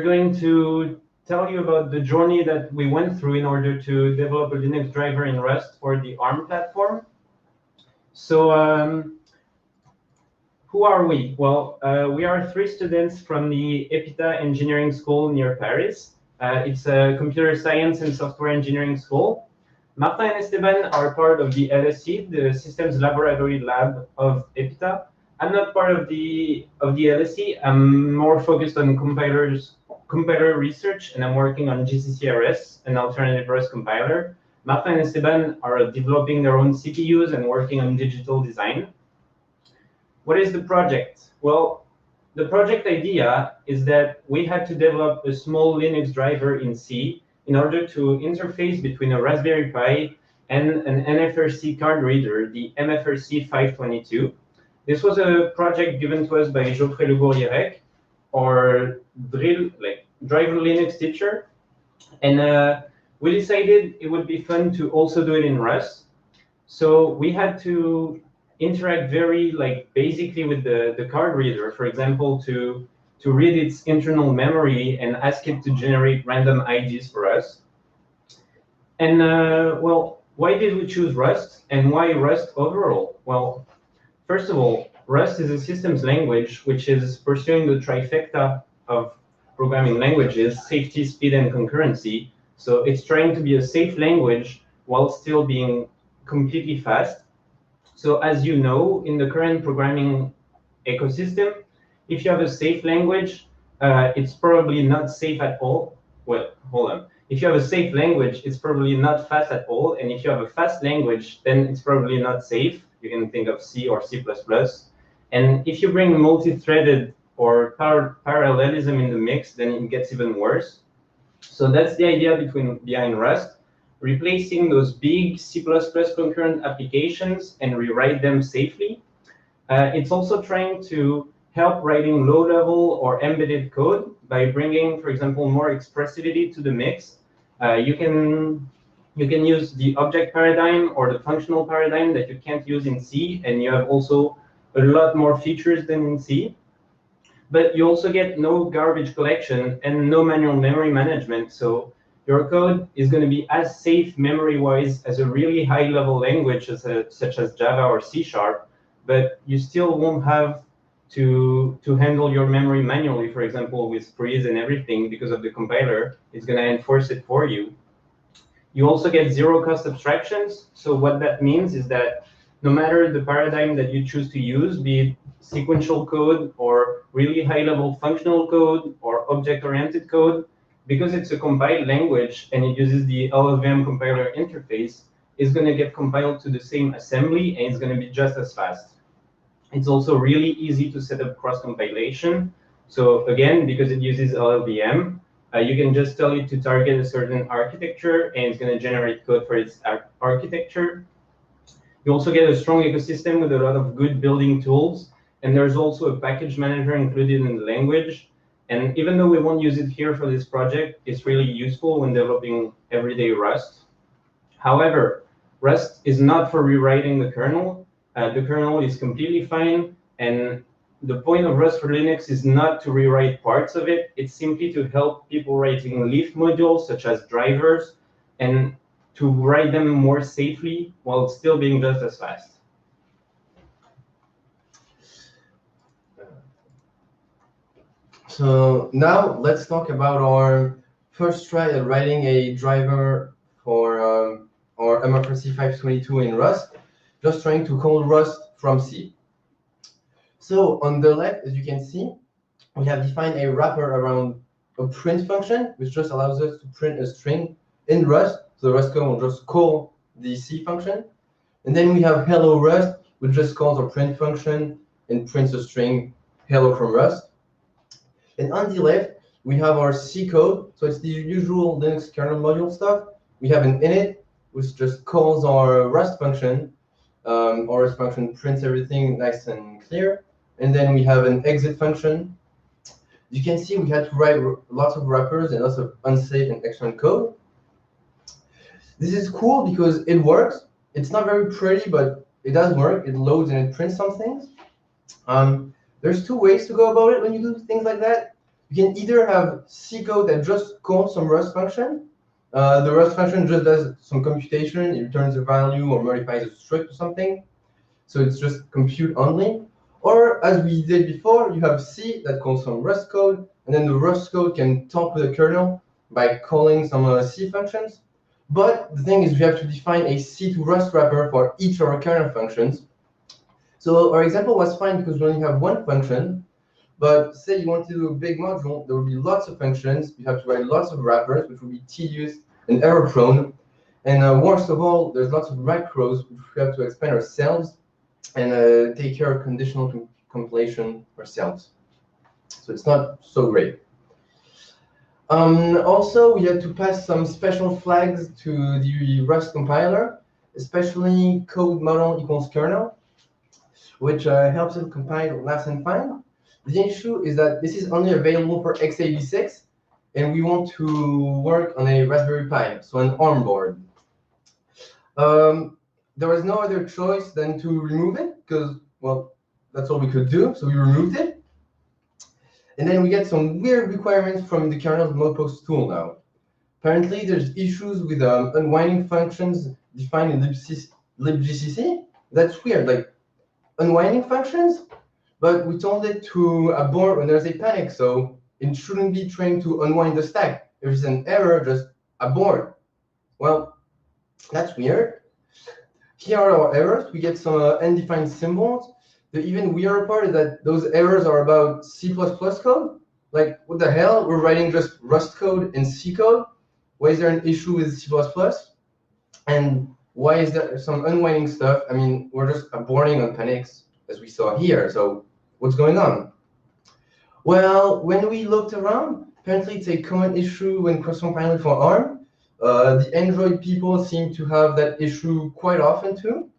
going to tell you about the journey that we went through in order to develop a Linux driver in Rust for the ARM platform. So who are we? Well, we are 3 students from the EPITA Engineering School near Paris. It's a computer science and software engineering school. Martin and Esteban are part of the LSE, the Systems Laboratory Lab of EPITA. I'm not part of the LSE. I'm more focused on compiler research, and I'm working on GCC-RS, an alternative Rust compiler. Martin and Esteban are developing their own CPUs and working on digital design. What is the project? Well, the project idea is that we had to develop a small Linux driver in C in order to interface between a Raspberry Pi and an NFRC card reader, the MFRC 522. This was a project given to us by Geoffrey Legourierec, our driver Linux teacher. And we decided it would be fun to also do it in Rust. So we had to interact very basically with the card reader, for example, to read its internal memory and ask it to generate random IDs for us. And well, why did we choose Rust, and why Rust overall? Well, first of all, Rust is a systems language which is pursuing the trifecta of programming languages: safety, speed, and concurrency. So it's trying to be a safe language while still being completely fast. So as you know, in the current programming ecosystem, if you have a safe language, it's probably not safe at all. Well, hold on. If you have a safe language, it's probably not fast at all. And if you have a fast language, then it's probably not safe. You can think of C or C++. And if you bring multi-threaded or parallelism in the mix, then it gets even worse. So that's the idea behind Rust, replacing those big C++ concurrent applications and rewrite them safely. It's also trying to help writing low-level or embedded code by bringing, for example, more expressivity to the mix. You can use the object paradigm or the functional paradigm that you can't use in C, and you have also a lot more features than in C. But you also get no garbage collection and no manual memory management. So your code is going to be as safe memory-wise as a really high-level language such as Java or C#, but you still won't have to handle your memory manually, for example, with freeze and everything, because of the compiler. It's going to enforce it for you. You also get zero-cost abstractions. So what that means is that no matter the paradigm that you choose to use, be it sequential code or really high-level functional code or object-oriented code, because it's a compiled language and it uses the LLVM compiler interface, it's going to get compiled to the same assembly and it's going to be just as fast. It's also really easy to set up cross-compilation. So again, because it uses LLVM, you can just tell it to target a certain architecture and it's going to generate code for its architecture. You also get a strong ecosystem with a lot of good building tools. And there's also a package manager included in the language. And even though we won't use it here for this project, it's really useful when developing everyday Rust. However, Rust is not for rewriting the kernel. The kernel is completely fine. And the point of Rust for Linux is not to rewrite parts of it. It's simply to help people writing Leaf modules, such as drivers, and to write them more safely while still being just as fast. So now let's talk about our first try at writing a driver for our MFRC 522 in Rust, just trying to call Rust from C. So on the left, as you can see, we have defined a wrapper around a print function, which just allows us to print a string in Rust. So the Rust code will just call the C function. And then we have hello Rust, which just calls our print function and prints a string hello from Rust. And on the left, we have our C code. So it's the usual Linux kernel module stuff. We have an init, which just calls our Rust function. Our Rust function prints everything nice and clear. And then we have an exit function. You can see we had to write lots of wrappers and lots of unsafe and external code. This is cool because it works. It's not very pretty, but it does work. It loads and it prints some things. There's 2 ways to go about it when you do things like that. You can either have C code that just calls some Rust function. The Rust function just does some computation, it returns a value or modifies a strict or something. So it's just compute only. Or as we did before, you have C that calls some Rust code, and then the Rust code can talk with the kernel by calling some C functions. But the thing is, we have to define a C to Rust wrapper for each of our kernel functions. So our example was fine because we only have one function. But say you want to do a big module, there will be lots of functions. You have to write lots of wrappers, which will be tedious and error prone. And worst of all, there's lots of macros which we have to expand ourselves and take care of conditional compilation ourselves. So it's not so great. Also, we had to pass some special flags to the Rust compiler, especially code model equals kernel, which helps it compile nice and fine. The issue is that this is only available for x86, and we want to work on a Raspberry Pi, so an ARM board. There was no other choice than to remove it, because, well, that's all we could do, so we removed it. And then we get some weird requirements from the kernel's modepost tool now. Apparently, there's issues with unwinding functions defined in libgcc. That's weird, like unwinding functions? But we told it to abort when there's a panic, so it shouldn't be trained to unwind the stack. If there's an error, just abort. Well, that's weird. Here are our errors. We get some undefined symbols. The even weirder part is that those errors are about C++ code. Like, what the hell? We're writing just Rust code and C code. Why is there an issue with C++? And why is there some unwinding stuff? I mean, we're just aborting on panics, as we saw here. So what's going on? Well, when we looked around, apparently it's a common issue when cross-compiling for ARM. The Android people seem to have that issue quite often too.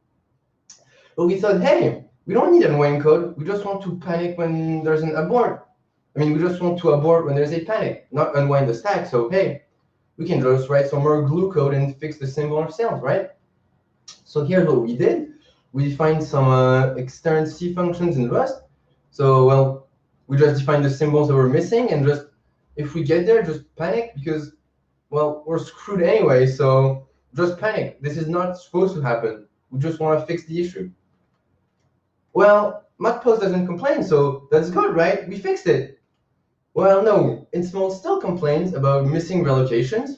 But we thought, hey, we don't need unwinding code. We just want to panic when there's an abort. I mean, we just want to abort when there's a panic, not unwind the stack. So hey, we can just write some more glue code and fix the symbol ourselves, right? So here's what we did. We defined some external C functions in Rust. So, well, we just defined the symbols that were missing, and just, if we get there, just panic, because, well, we're screwed anyway, so just panic. This is not supposed to happen. We just want to fix the issue. Well, modpost doesn't complain, so that's good, right? We fixed it. Well, no, Insmall still complains about missing relocations.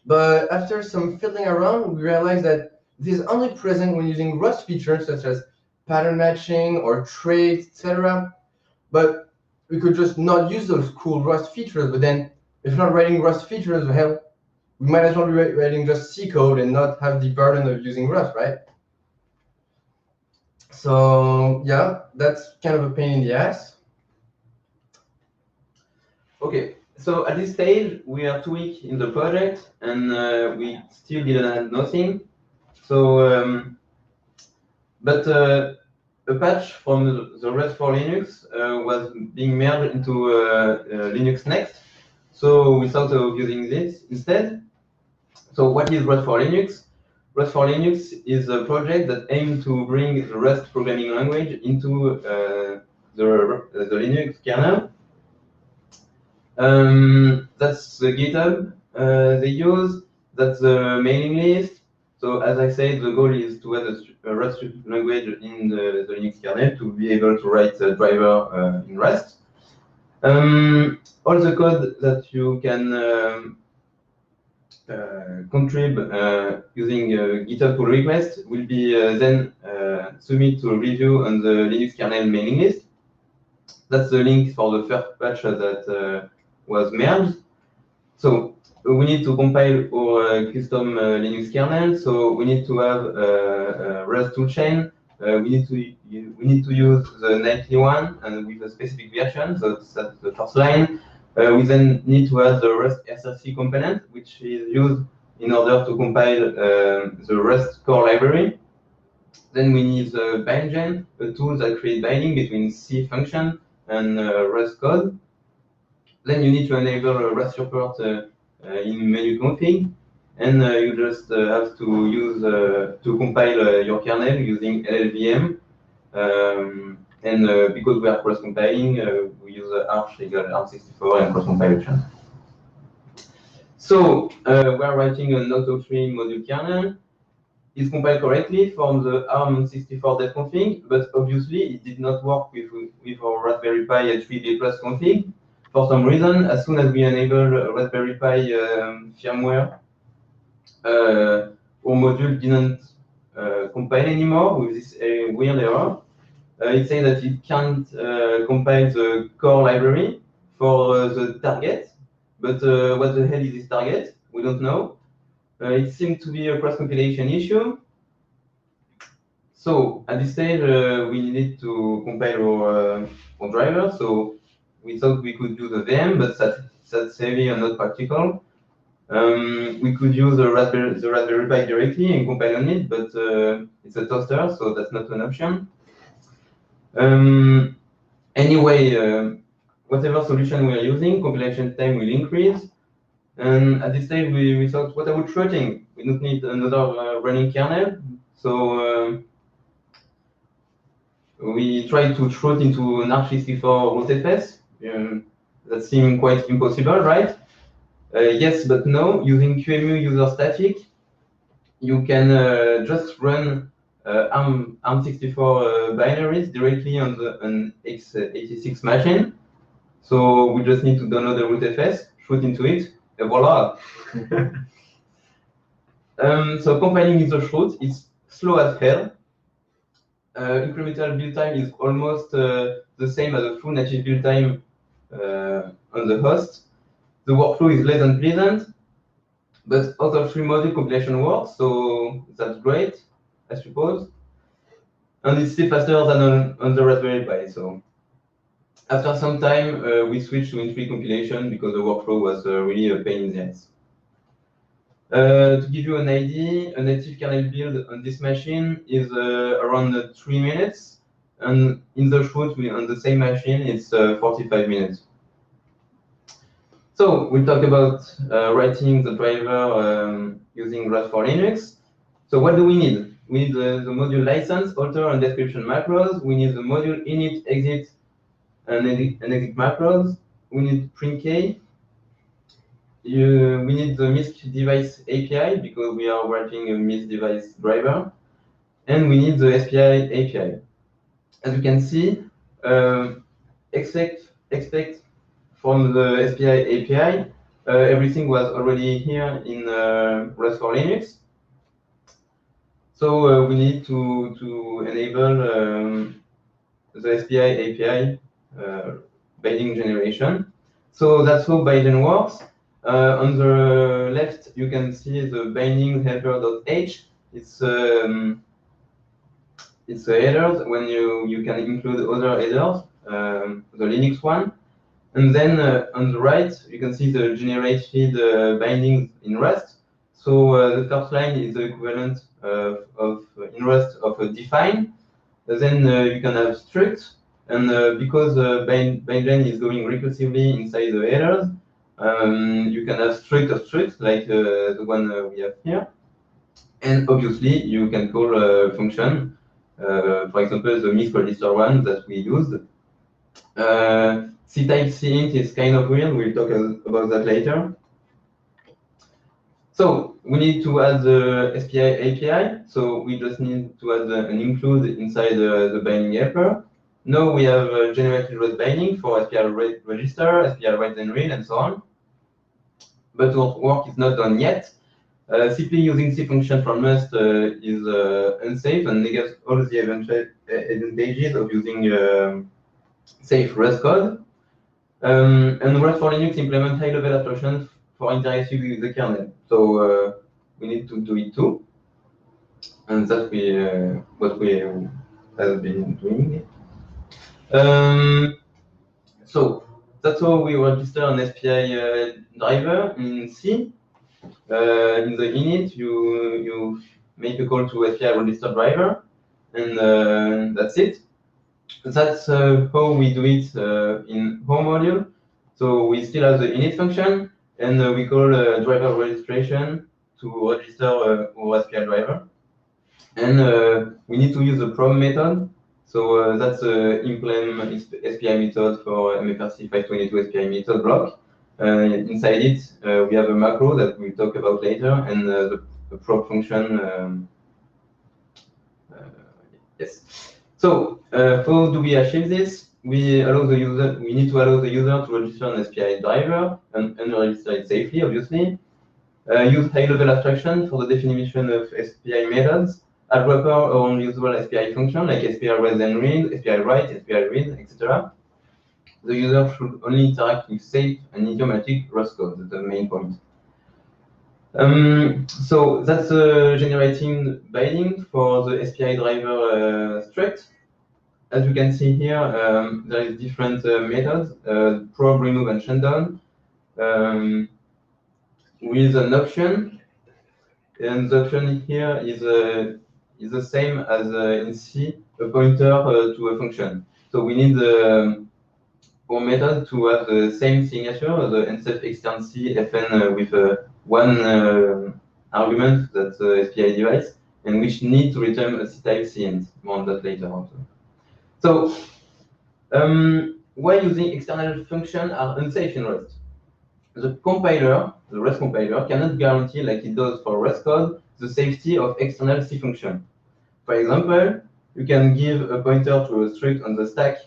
But after some fiddling around, we realized that this is only present when using Rust features such as pattern matching or traits, etc. But we could just not use those cool Rust features. But then, if we're not writing Rust features, hell, we might as well be writing just C code and not have the burden of using Rust, right? So yeah, that's kind of a pain in the ass. Okay, so at this stage, we are 2 weeks in the project, and we still didn't have nothing. So, but a patch from the Rust for Linux was being merged into Linux Next. So we thought of using this instead. So what is Rust for Linux? Rust for Linux is a project that aims to bring the Rust programming language into the Linux kernel. That's the GitHub they use. That's the mailing list. So as I said, the goal is to add a Rust language in the Linux kernel to be able to write a driver in Rust. All the code that you can contribute using GitHub pull request will be then submitted to review on the Linux kernel mailing list. That's the link for the first patch that was merged. So we need to compile our custom Linux kernel. So we need to have a Rust toolchain. We need to use the nightly one and with a specific version. So that's the first line. We then need to add the Rust SRC component, which is used in order to compile the Rust core library. Then we need the bindgen, a tool that creates binding between C function and Rust code. Then you need to enable Rust support in menu config, and you just have to use to compile your kernel using LLVM. And because we are cross-compiling, we use arch equal arm64 and cross-compilation. So we are writing an auto-3 module kernel. It's compiled correctly from the ARM64.config, but obviously it did not work with our Raspberry Pi 3D Plus config. For some reason, as soon as we enable Raspberry Pi firmware, our module didn't compile anymore with this weird error. It says that it can't compile the core library for the target, but what the hell is this target? We don't know. It seemed to be a cross-compilation issue. So at this stage, we needed to compile our driver. So we thought we could use the VM, but that's heavy and not practical. We could use the Raspberry Pi directly and compile on it, but it's a toaster, so that's not an option. Anyway, whatever solution we are using, compilation time will increase. And at this stage, we thought, what about throttling? We don't need another running kernel. So we tried to throw into an arch64 rootfs. That seemed quite impossible, right? Yes, but no. Using QEMU user static, you can just run ARM64 binaries directly on an x86 machine. So we just need to download the rootfs, shoot into it, and voila. So compiling is a shoot. It's slow as hell. Incremental build time is almost the same as a full native build time on the host. The workflow is less than pleasant, but auto-3 module compilation works, so that's great, I suppose. And it's still faster than on the Raspberry Pi. So after some time, we switched to in3 compilation because the workflow was really a pain in the ass. To give you an idea, a native kernel build on this machine is around 3 minutes, and in the shoot on the same machine, it's 45 minutes. So we'll talk about writing the driver using Rust for Linux. So what do we need? We need the module license, alter, and description macros. We need the module init, exit, and exit macros. We need print K. We need the MISC device API because we are writing a MISC device driver. And we need the SPI API. As you can see, expect from the SPI API, everything was already here in Rust for Linux. So we need to enable the SPI API binding generation. So that's how binding works. On the left, you can see the binding helper.h. It's a header when you can include other headers, the Linux one. And then on the right, you can see the generated bindings in Rust. So the first line is the equivalent in Rust of a define. Then you can have struct, and because bindgen is going recursively inside the headers, you can have struct of struct, like the one we have here. And obviously, you can call a function, for example, the MISC register one that we used. C-type cint is kind of weird. We'll talk about that later. So we need to add the SPI API. So we just need to add an include inside the binding helper. Now we have generated Rust binding for SPI register, SPI write and read, and so on. But our work is not done yet. Simply using C function from Rust is unsafe and negates all the advantages of using safe Rust code. And Rust for Linux implement high-level abstractions for interacting with the kernel. So we need to do it too. And that's what we have been doing. So that's how we register an SPI driver in C. In the init, you make a call to SPI register driver, and that's it. That's how we do it in home module. So we still have the init function, and we call driver registration to register our SPI driver. And we need to use the prom method. So that's the implement SPI method for MFRC 522 SPI method block. Inside it, we have a macro that we'll talk about later, and the probe function. Yes. So how do we achieve this? We need to allow the user to register an SPI driver and unregister it safely, obviously. Use high-level abstraction for the definition of SPI methods. Add wrapper on usual SPI function like SPI raise and read, SPI write, SPI read, etc. The user should only interact with safe and idiomatic Rust code. That's the main point. So that's generating binding for the SPI driver struct. As you can see here, there is different methods, probe, remove, and shutdown, with an option. And the option here is the same as in C, a pointer to a function. So we need our method to have the same signature, the unsafe extern C fn with one argument, that's the SPI device, and which need to return a C-type cint. More on that later also. So why using external functions are unsafe in Rust? The compiler, the Rust compiler, cannot guarantee, like it does for Rust code, the safety of external C function. For example, you can give a pointer to a struct on the stack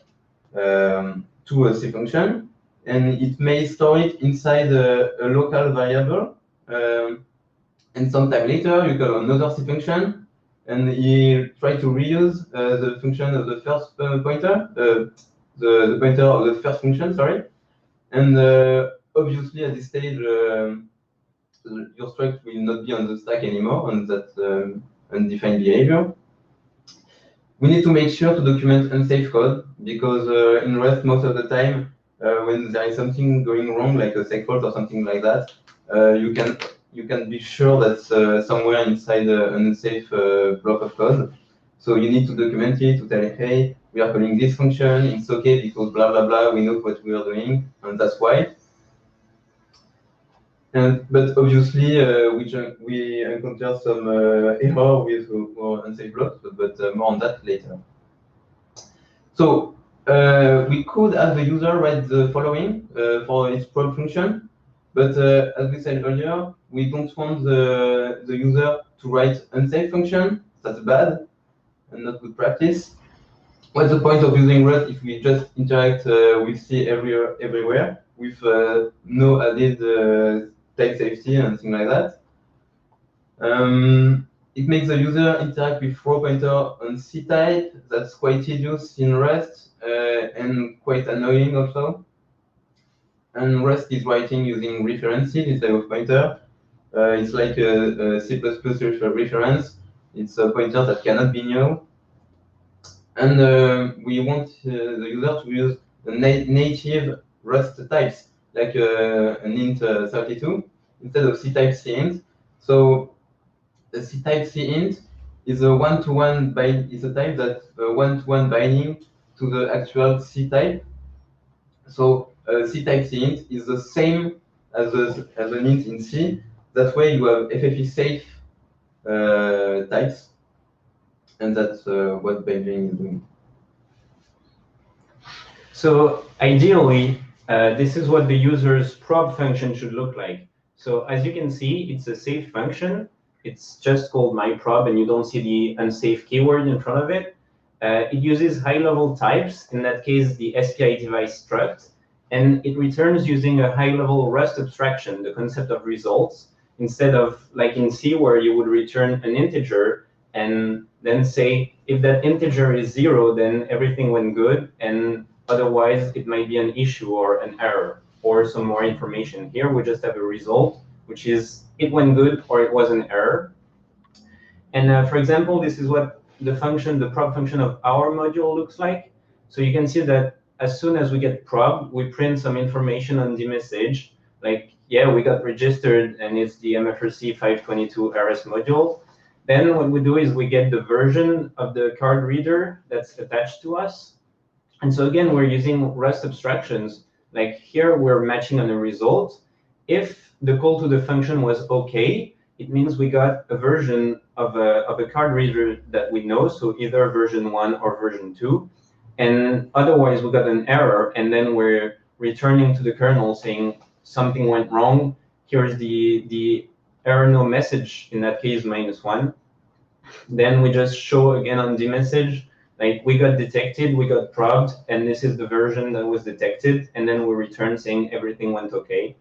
to a C function, and it may store it inside a local variable. And sometime later, you call another C function, and you try to reuse the function of the first pointer, the pointer of the first function, sorry. And obviously, at this stage, your struct will not be on the stack anymore on that undefined behavior. We need to make sure to document unsafe code, because in Rust, most of the time, when there is something going wrong, like a seg fault or something like that, you can be sure that's somewhere inside an unsafe block of code. So you need to document it to tell, hey, we are calling this function, it's okay because blah, blah, blah, we know what we are doing, and that's why. But obviously, we encounter some error with our unsafe blocks, but more on that later. So we could have the user write the following for its probe function, but as we said earlier, we don't want the user to write unsafe function. That's bad and not good practice. What's the point of using Rust if we just interact with C everywhere with no added type safety and things like that? It makes the user interact with throw pointer on C type. That's quite tedious in Rust and quite annoying also. And Rust is writing using references instead of pointer. It's like a C++ reference. It's a pointer that cannot be null. And we want the user to use the native Rust types, like an int 32 instead of C-type cint. So the C-type cint is a one-to-one bind. Is a type that one-to-one binding to the actual C-type. So C-type cint is the same as an int in C. That way you have FFE safe types, and that's what binding is doing. So ideally, this is what the user's probe function should look like. So as you can see, it's a safe function. It's just called myProbe, and you don't see the unsafe keyword in front of it. It uses high-level types, in that case, the SPI device struct, and it returns using a high-level Rust abstraction, the concept of results, instead of like in C, where you would return an integer and then say, if that integer is 0, then everything went good, and otherwise it might be an issue or an error or some more information. Here we just have a result, which is it went good or it was an error. And for example, this is what the probe function of our module looks like. So you can see that as soon as we get probe, we print some information on the message, like, yeah, we got registered and it's the MFRC 522 RS module. Then what we do is we get the version of the card reader that's attached to us. And so again, we're using Rust abstractions. Like here, we're matching on a result. If the call to the function was OK, it means we got a version of a card reader that we know, so either version 1 or version 2. And otherwise, we got an error, and then we're returning to the kernel saying something went wrong. Here's the error no message, in that case, -1. Then we just show again on the message, like we got detected, we got probed, and this is the version that was detected, and then we return saying everything went okay.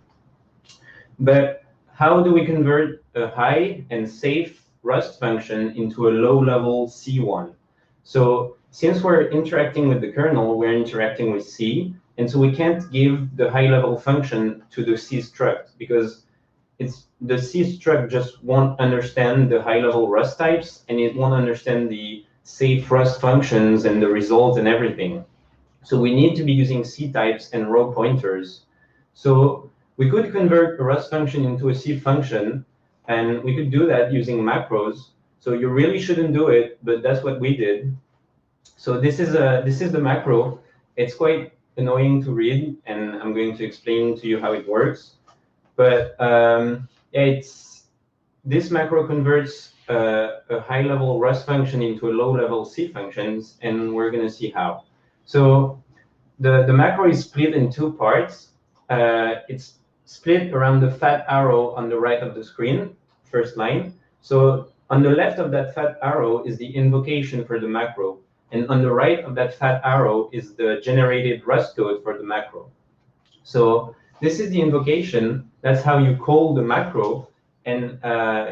But how do we convert a high and safe Rust function into a low-level C one? So since we're interacting with the kernel, we're interacting with C, and so we can't give the high-level function to the C struct, because the C struct just won't understand the high-level Rust types, and it won't understand the safe Rust functions and the result and everything. So we need to be using C types and row pointers. So we could convert a Rust function into a C function, and we could do that using macros. So you really shouldn't do it, but that's what we did. So this is the macro. It's quite annoying to read, and I'm going to explain to you how it works. But this macro converts a high-level Rust function into a low-level C functions, and we're going to see how. So the macro is split in two parts. It's split around the fat arrow on the right of the screen, first line. So on the left of that fat arrow is the invocation for the macro. And on the right of that fat arrow is the generated Rust code for the macro. So this is the invocation. That's how you call the macro. And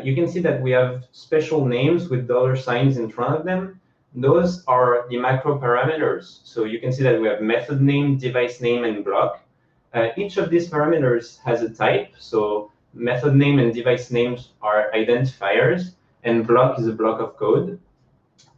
you can see that we have special names with $signs in front of them. Those are the macro parameters. So you can see that we have method name, device name, and block. Each of these parameters has a type. So method name and device names are identifiers, and block is a block of code.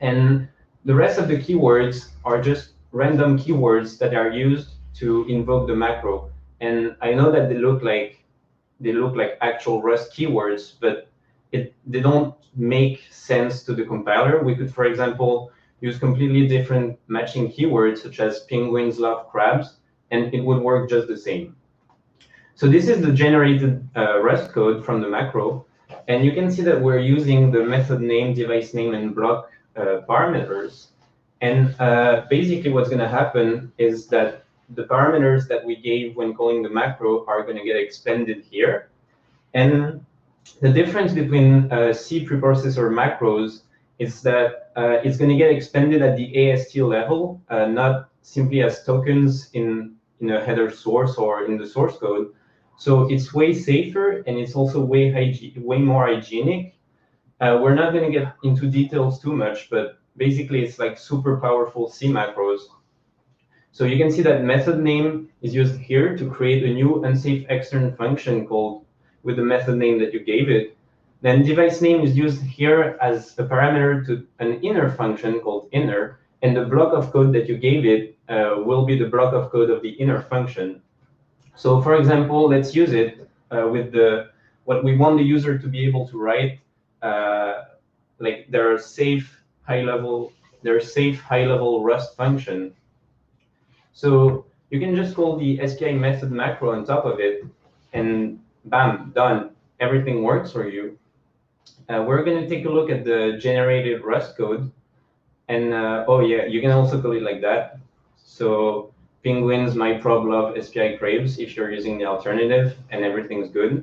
And the rest of the keywords are just random keywords that are used to invoke the macro. And I know that they look like actual Rust keywords, but they don't make sense to the compiler. We could, for example, use completely different matching keywords, such as penguins love crabs, and it would work just the same. So this is the generated Rust code from the macro. And you can see that we're using the method name, device name, and block parameters. And basically what's going to happen is that the parameters that we gave when calling the macro are going to get expanded here. And the difference between C preprocessor macros is that it's going to get expanded at the AST level, not simply as tokens in a header source or in the source code. So it's way safer, and it's also way more hygienic. We're not going to get into details too much, but basically it's like super powerful C macros. So you can see that method name is used here to create a new unsafe extern function called with the method name that you gave it. Then device name is used here as a parameter to an inner function called inner, and the block of code that you gave it will be the block of code of the inner function. So for example, let's use it with what we want the user to be able to write, like their safe high-level Rust function. So you can just call the SPI method macro on top of it, and bam, done. Everything works for you. We're going to take a look at the generated Rust code. And oh yeah, you can also call it like that. So penguins, my prob love SPI crabs if you're using the alternative, and everything's good.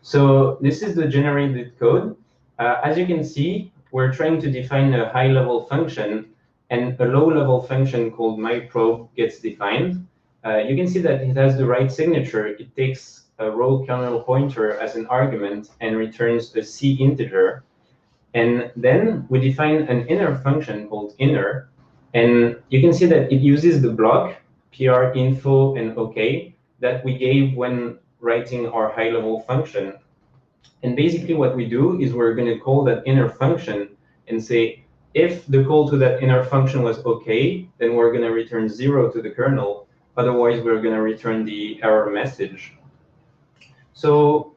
So this is the generated code. As you can see, we're trying to define a high-level function, and a low-level function called myProbe gets defined. You can see that it has the right signature. It takes a row kernel pointer as an argument and returns a C integer. And then we define an inner function called inner. And you can see that it uses the block, PR, info, and OK that we gave when writing our high-level function. And basically what we do is we're going to call that inner function and say, if the call to that inner function was OK, then we're going to return 0 to the kernel. Otherwise, we're going to return the error message. So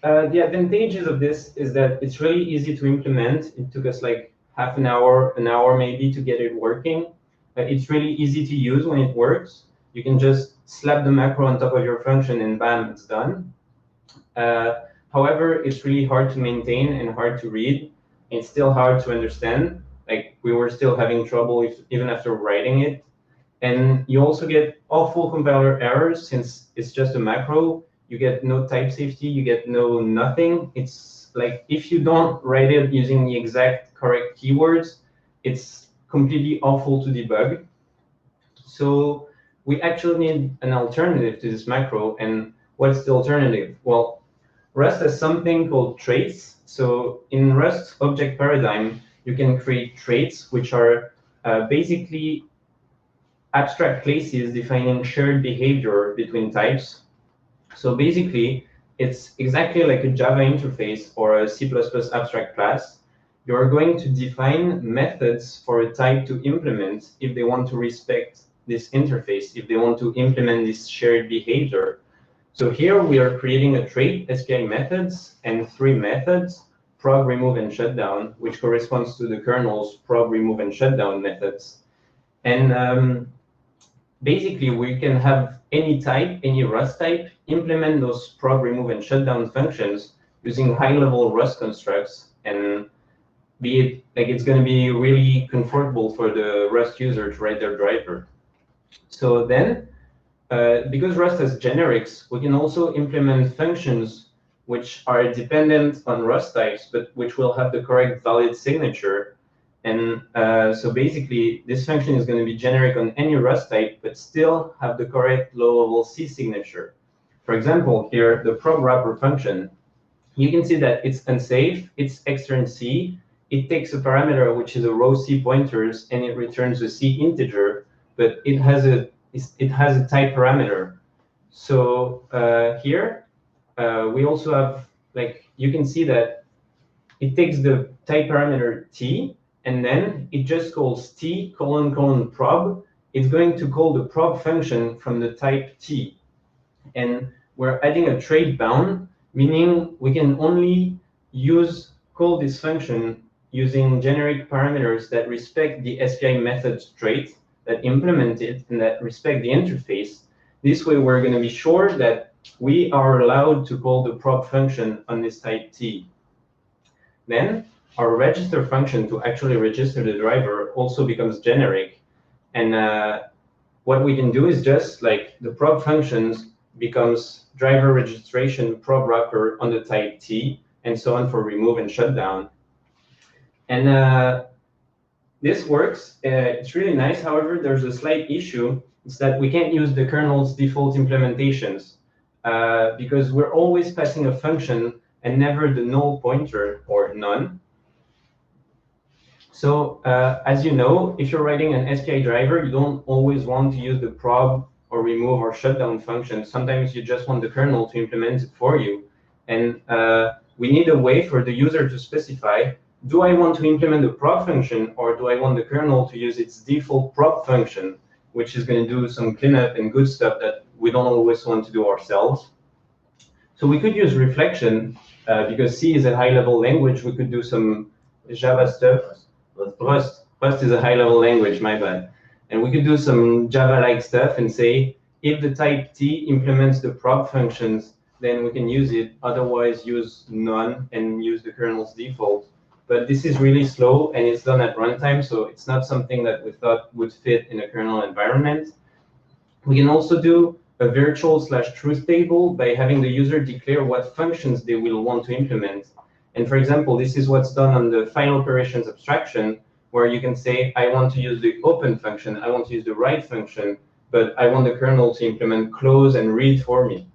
the advantages of this is that it's really easy to implement. It took us like half an hour maybe to get it working. It's really easy to use when it works. You can just slap the macro on top of your function and bam, it's done. However, it's really hard to maintain and hard to read. It's still hard to understand. Like we were still having trouble even after writing it. And you also get awful compiler errors since it's just a macro. You get no type safety, you get no nothing. It's like if you don't write it using the exact correct keywords, it's completely awful to debug. So we actually need an alternative to this macro. And what's the alternative? Well, Rust has something called traits. So in Rust object paradigm, you can create traits, which are basically abstract classes defining shared behavior between types. So basically, it's exactly like a Java interface or a C++ abstract class. You're going to define methods for a type to implement if they want to respect this interface, if they want to implement this shared behavior. So here we are creating a trait, SPI methods, and 3 methods, prog, remove, and shutdown, which corresponds to the kernel's prog, remove, and shutdown methods. And basically, we can have any type, any Rust type, implement those prog, remove, and shutdown functions using high-level Rust constructs, and be it like it's going to be really comfortable for the Rust user to write their driver. So then, because Rust has generics, we can also implement functions which are dependent on Rust types, but which will have the correct valid signature. And so basically, this function is going to be generic on any Rust type, but still have the correct low-level C signature. For example, here, the prog wrapper function, you can see that it's unsafe, it's extern C, it takes a parameter which is a row C pointers, and it returns a C integer, but it has a type parameter. So here, we also have, like, you can see that it takes the type parameter T, and then it just calls T : prob. It's going to call the prob function from the type T. And we're adding a trait bound, meaning we can only call this function using generic parameters that respect the SPI methods trait, that implement it, and that respect the interface. This way, we're going to be sure that we are allowed to call the prob function on this type T. Then our register function to actually register the driver also becomes generic. And what we can do is just like the prob functions becomes driver registration prob wrapper on the type T, and so on for remove and shutdown. And this works. It's really nice. However, there's a slight issue. It's that we can't use the kernel's default implementations because we're always passing a function and never the null pointer or none. So as you know, if you're writing an SPI driver, you don't always want to use the prob or remove or shutdown function. Sometimes you just want the kernel to implement it for you. And we need a way for the user to specify, do I want to implement the prob function, or do I want the kernel to use its default prob function, which is going to do some cleanup and good stuff that we don't always want to do ourselves. So we could use reflection, because C is a high-level language. We could do some Java stuff. Rust is a high-level language, my bad. And we could do some Java-like stuff and say, if the type T implements the prob functions, then we can use it. Otherwise, use none and use the kernel's default. But this is really slow, and it's done at runtime, so it's not something that we thought would fit in a kernel environment. We can also do a virtual/truth table by having the user declare what functions they will want to implement. And for example, this is what's done on the file operations abstraction, where you can say, I want to use the open function, I want to use the write function, but I want the kernel to implement close and read for me.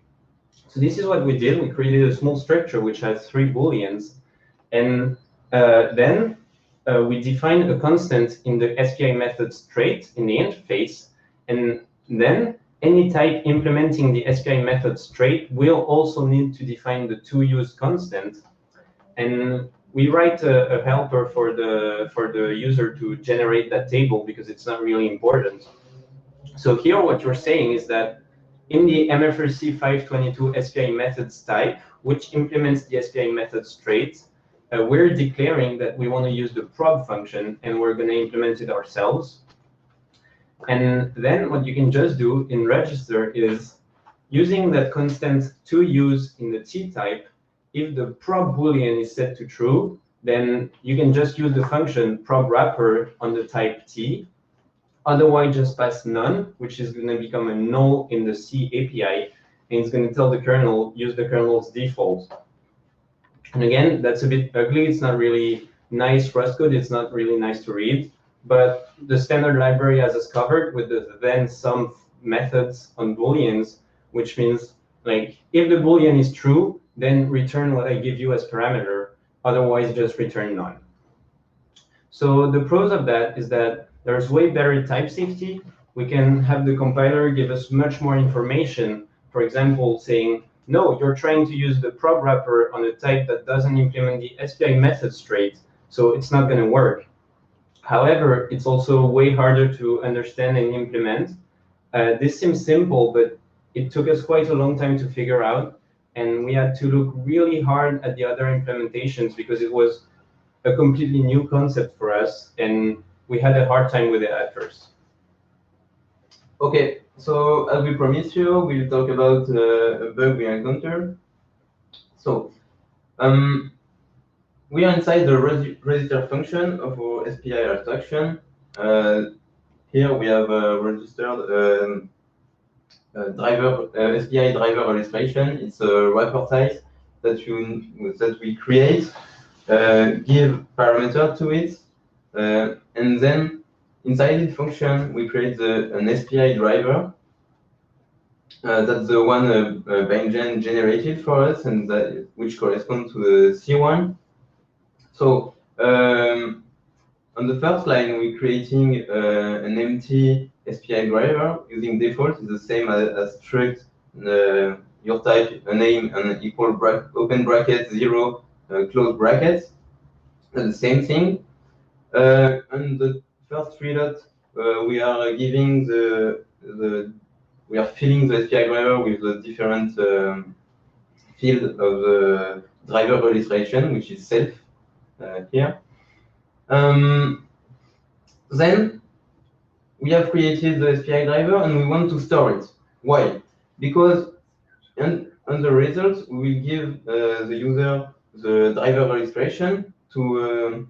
So this is what we did. We created a small structure which has 3 booleans. And then we define a constant in the SPI methods trait in the interface. And then any type implementing the SPI methods trait will also need to define the toUse constant. And we write a helper for the user to generate that table because it's not really important. So here what you're saying is that in the MFRC 522 SPI methods type, which implements the SPI methods trait, we're declaring that we want to use the prob function, and we're going to implement it ourselves. And then what you can just do in register is using that constant toUse in the T type, if the prob boolean is set to true, then you can just use the function prob wrapper on the type T. Otherwise, just pass none, which is going to become a null in the C API, and it's going to tell the kernel, use the kernel's default. And again, that's a bit ugly. It's not really nice Rust code. It's not really nice to read. But the standard library has us covered with the then some methods on booleans, which means like if the boolean is true, then return what I give you as parameter. Otherwise, just return none. So the pros of that is that there's way better type safety. We can have the compiler give us much more information. For example, saying, no, you're trying to use the prob wrapper on a type that doesn't implement the SPI method straight, so it's not going to work. However, it's also way harder to understand and implement. This seems simple, but it took us quite a long time to figure out, and we had to look really hard at the other implementations because it was a completely new concept for us, and we had a hard time with it at first. Okay, so as we promised you, we'll talk about a bug we encountered. So we are inside the register function of our SPI abstraction. Here we have registered driver SPI driver illustration. It's a wrapper size that we create, give parameter to it, and then inside the function we create an SPI driver. That's the one Blanc generated for us, and which corresponds to the C1. So on the first line, we're creating an empty SPI driver using default. It's the same as struct your type, a name, and equal open bracket 0 close brackets. And the same thing. On the first three dots, we are giving we are filling the SPI driver with the different field of the driver illustration, which is self here. Then we have created the SPI driver and we want to store it. Why? Because on the results, we will give the user the driver illustration to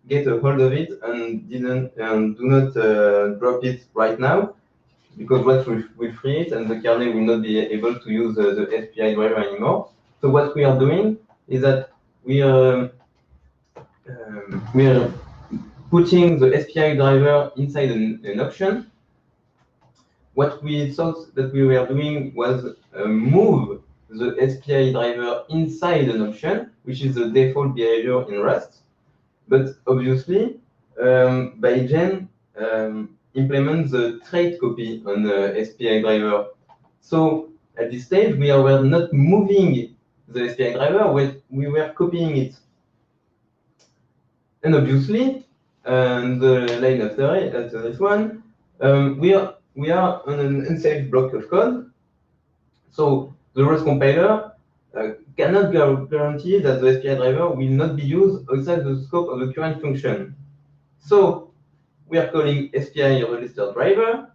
get a hold of it and do not drop it right now, because what will free it and the kernel will not be able to use the SPI driver anymore. So what we are doing is that we are putting the SPI driver inside an option. What we thought that we were doing was move the SPI driver inside an option, which is the default behavior in Rust. But obviously, Blanc implements the trait copy on the SPI driver. So at this stage, we were not moving the SPI driver, we were copying it. And obviously, the line after this one, we are on an unsafe block of code. So the Rust compiler cannot guarantee that the SPI driver will not be used outside the scope of the current function. So we are calling SPI register driver,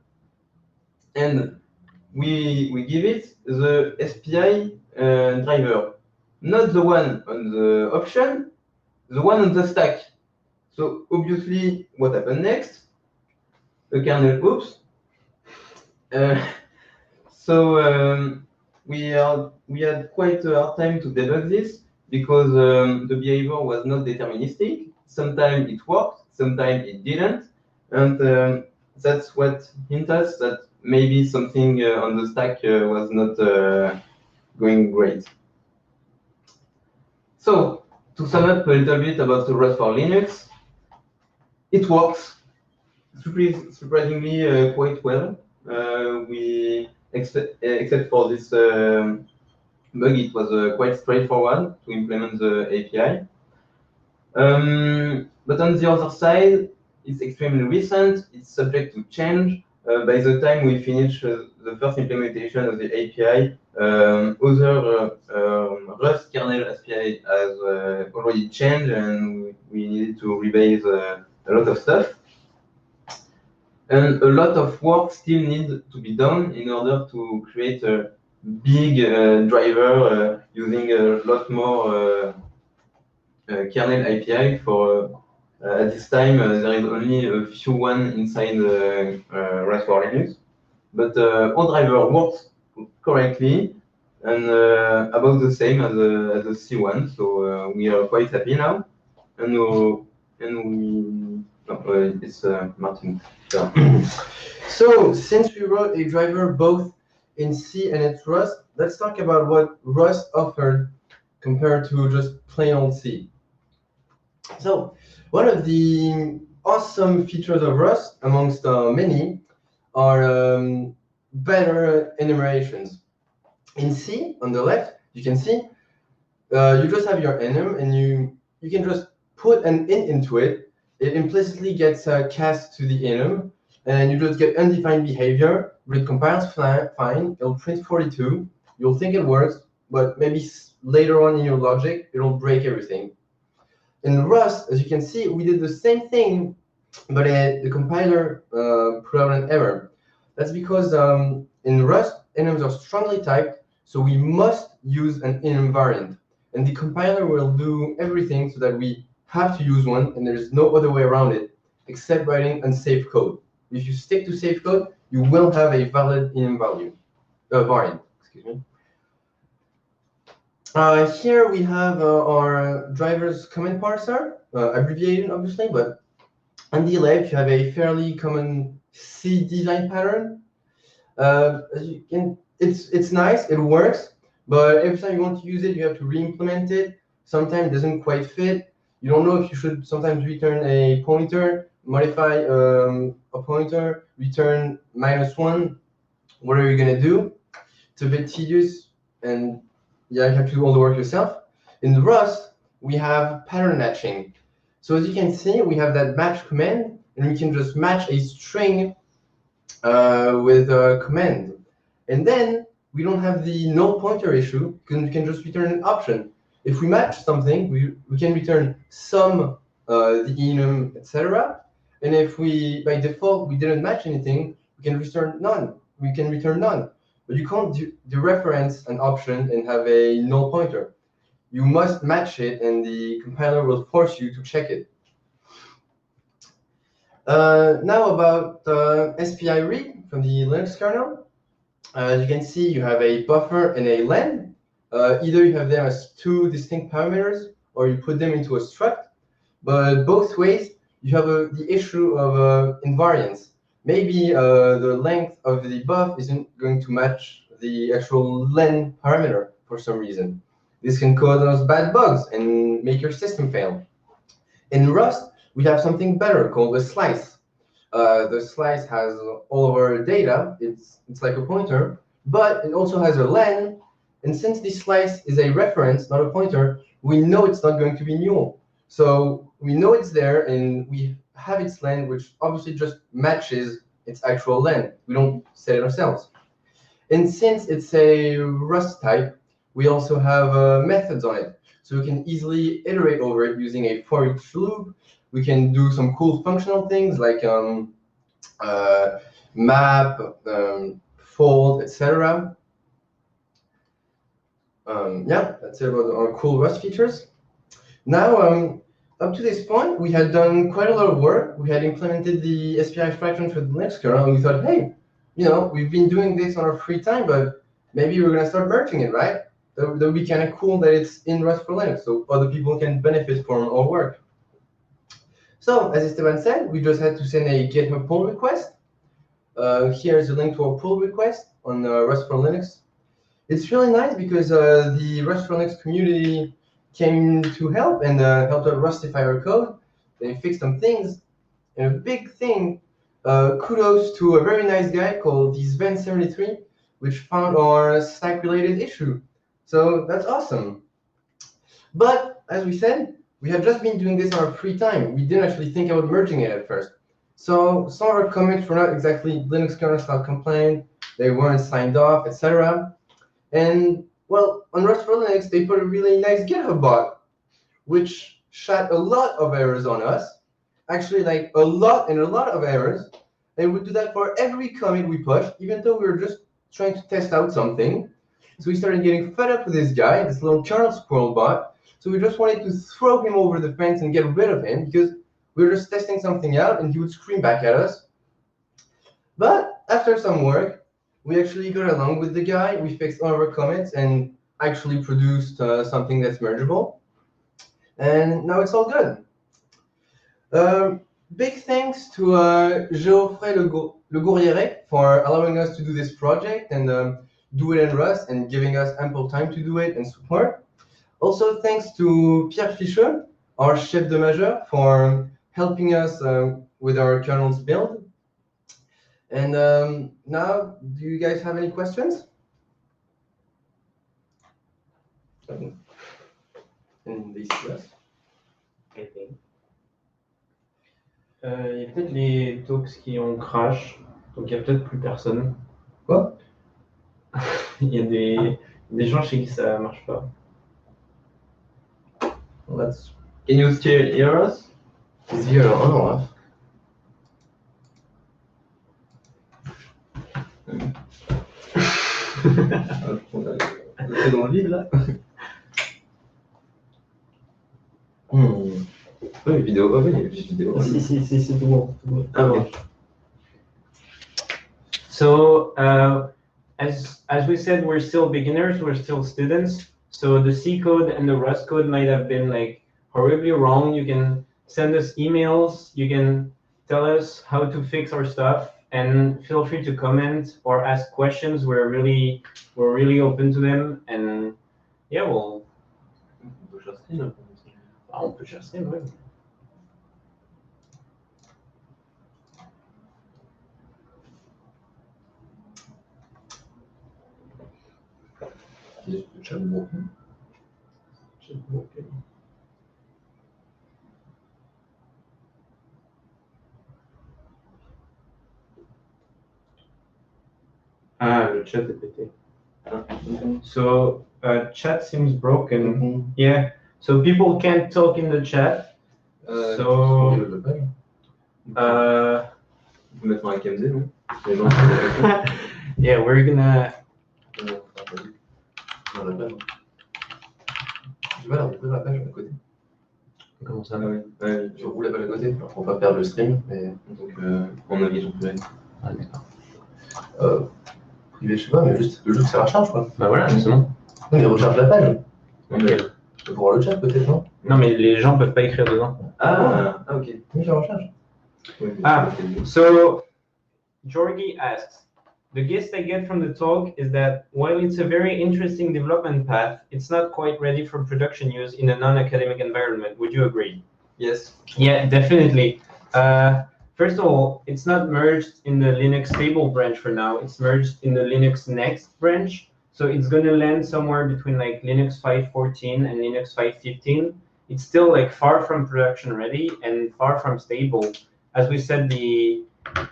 and we give it the SPI driver, not the one on the option, the one on the stack. So obviously, what happened next? The kernel oops. We had quite a hard time to debug this because the behavior was not deterministic. Sometimes it worked, sometimes it didn't, and that's what hints us that maybe something on the stack was not going great. So to sum up a little bit about the Rust for Linux, it works surprisingly quite well. Except for this bug, it was quite straightforward to implement the API. But on the other side, it's extremely recent. It's subject to change. By the time we finish the first implementation of the API, other Rust kernel SPI has already changed, and we needed to rebase a lot of stuff. And a lot of work still needs to be done in order to create a big driver using a lot more kernel API for at this time there is only a few one inside Rust for Linux, but all driver works correctly and about the same as the C1, so we are quite happy now, and it's Martin. So since we wrote a driver both in C and in Rust, let's talk about what Rust offered compared to just plain old C. So one of the awesome features of Rust, amongst many, are better enumerations. In C, on the left, you can see you just have your enum, and you can just put an int into it. It implicitly gets cast to the enum, and you just get undefined behavior. It compiles fine. It'll print 42. You'll think it works, but maybe later on in your logic, it'll break everything. In Rust, as you can see, we did the same thing, but the compiler put out an error. That's because in Rust, enums are strongly typed, so we must use an enum variant. And the compiler will do everything so that we have to use one, and there's no other way around it, except writing unsafe code. If you stick to safe code, you will have a valid enum variant. Excuse me. Here we have our driver's comment parser, abbreviated obviously, but on the left you have a fairly common C design pattern. As you can, it's nice, it works, but every time you want to use it, you have to re-implement it. Sometimes it doesn't quite fit. You don't know if you should sometimes return a pointer, modify a pointer, return -1. What are you gonna do? It's a bit tedious, and yeah, you have to do all the work yourself. In Rust, we have pattern matching. So as you can see, we have that match command, and we can just match a string with a command. And then we don't have the null pointer issue, because we can just return an option. If we match something, we can return some, the enum, etc. And if we, by default, we didn't match anything, we can return none. We can return none. But you can't dereference an option and have a null pointer. You must match it, and the compiler will force you to check it. Now about SPI read from the Linux kernel. As you can see, you have a buffer and a len. Either you have them as two distinct parameters, or you put them into a struct. But both ways, you have the issue of invariance. Maybe the length of the buff isn't going to match the actual len parameter for some reason. This can cause bad bugs and make your system fail. In Rust, we have something better called a slice. The slice has all of our data. It's like a pointer, but it also has a len. And since this slice is a reference, not a pointer, we know it's not going to be null. So we know it's there, and we have its len, which obviously just matches its actual len. We don't set it ourselves. And since it's a Rust type, we also have methods on it. So we can easily iterate over it using a for each loop. We can do some cool functional things like map, fold, etc. Yeah, that's it about our cool Rust features. Now, up to this point, we had done quite a lot of work. We had implemented the SPI abstraction for the Linux kernel, and we thought, hey, we've been doing this on our free time, but maybe we're going to start merging it, right? That would be kind of cool that it's in Rust for Linux, so other people can benefit from our work. So, as Esteban said, we just had to send a GitHub pull request. Here's a link to our pull request on Rust for Linux. It's really nice because the Rust for Linux community came to help and helped us rustify our code. They fixed some things. And a big thing, kudos to a very nice guy called Sven73, which found our stack-related issue. So that's awesome. But as we said, we had just been doing this on our free time. We didn't actually think about merging it at first. So some of our commits were not exactly Linux kernel style compliant. They weren't signed off, etc. And well, on Rust for Linux, they put a really nice GitHub bot, which shot a lot of errors on us. Actually, like a lot of errors. And we do that for every commit we push, even though we were just trying to test out something. So we started getting fed up with this guy, this little kernel squirrel bot. So we just wanted to throw him over the fence and get rid of him because we were just testing something out and he would scream back at us. But after some work, we actually got along with the guy. We fixed all of our comments and actually produced something that's mergeable. And now it's all good. Big thanks to Geoffrey Le Gourrieret for allowing us to do this project and do it in Rust and giving us ample time to do it and support. Also, thanks to Pierre Fischer, our chef de majeur, for helping us with our kernels build. And now, do you guys have any questions? And these yes. I think. Il y a peut-être les talks qui ont crash, donc il y a peut-être plus personne. Quoi? Il y a des gens chez qui ça marche pas. Well, that's Can you still hear us? it's here on or off. C'est dans le vide là. Oui, vidéo. Oh, oui, il y a une petite vidéo. Si, c'est tout bon. Ah, bon. So, as we said, we're still beginners, we're still students. So the C code and the Rust code might have been like horribly wrong. You can send us emails, you can tell us how to fix our stuff, and feel free to comment or ask questions. We're really open to them, and yeah, well, on peut chercher, ouais. Is the chat broken? Ah, le chat est pété. So, chat seems broken. Yeah, so people can't talk in the chat. So, On peut mettre un KMZ, non? Les gens yeah, we're gonna. On l'a pas, non. Tu vas la rouvrir la page à côté. Comment ça? Ah oui, ouais, Je roule la page à côté pour pas perdre le stream. Mais... donc en navigation privée. Ah, d'accord. Privé, je sais pas, mais juste le jeu c'est recharge quoi. Bah voilà, c'est bon. Non, mais recharge la page. Ok. Pour voir le chat peut-être, non? Non, mais les gens peuvent pas écrire dedans. Ah, ok. Oui, je recharge. Oui, Ah, so Georgi asks, the gist I get from the talk is that while it's a very interesting development path, it's not quite ready for production use in a non-academic environment. Would you agree? Yes. Yeah, definitely. First of all, it's not merged in the Linux stable branch for now. It's merged in the Linux Next branch. So it's going to land somewhere between like Linux 5.14 and Linux 5.15. It's still like far from production ready and far from stable. As we said,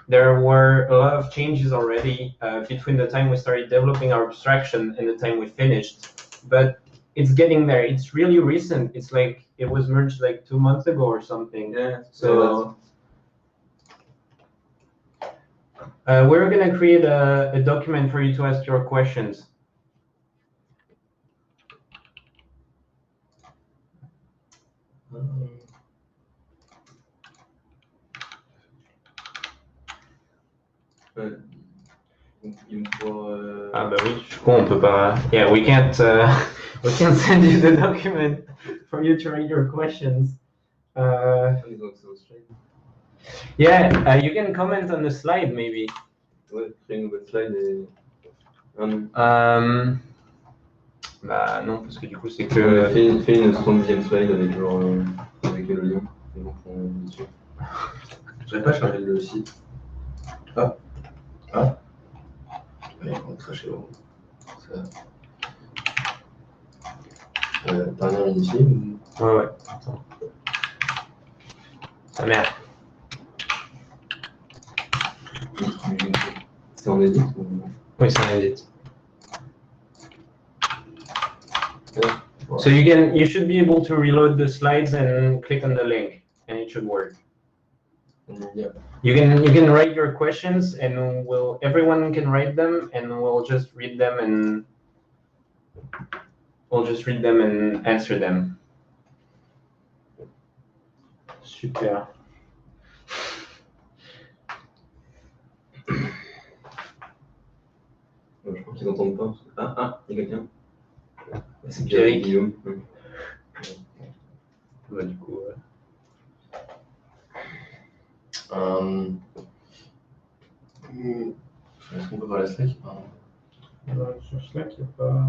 there were a lot of changes already between the time we started developing our abstraction and the time we finished. But it's getting there. It's really recent. It's like it was merged like 2 months ago or something. Yeah. So we're going to create a document for you to ask your questions. Il me faut. Ah bah oui, je crois on peut pas. Yeah, we can't send you the document for you to read your questions. Yeah, you can comment on the slide maybe. Ouais, créer une nouvelle slide et. Bah non, parce que du coup c'est que. Fais une 70e slide avec genre avec le lien. Et donc on est dessus. Je vais pas changer le site. Ah. Ah. Ouais, on va cracher au. Dernière initiée. Ouais. Attends. Ah merde. C'est en edit ou... Oui, c'est en edit. Yeah. So you should be able to reload the slides and click on the link, and it should work. Yeah. You can write your questions, and everyone can write them, and we'll just read them and We'll just read them and answer them. Super. Je crois qu'ils n'entendent pas. Il y a quelqu'un. C'est Pierrick. Guillaume. Bah, du coup, Est-ce qu'on peut parler Slack? sur Slack, il n'y a pas.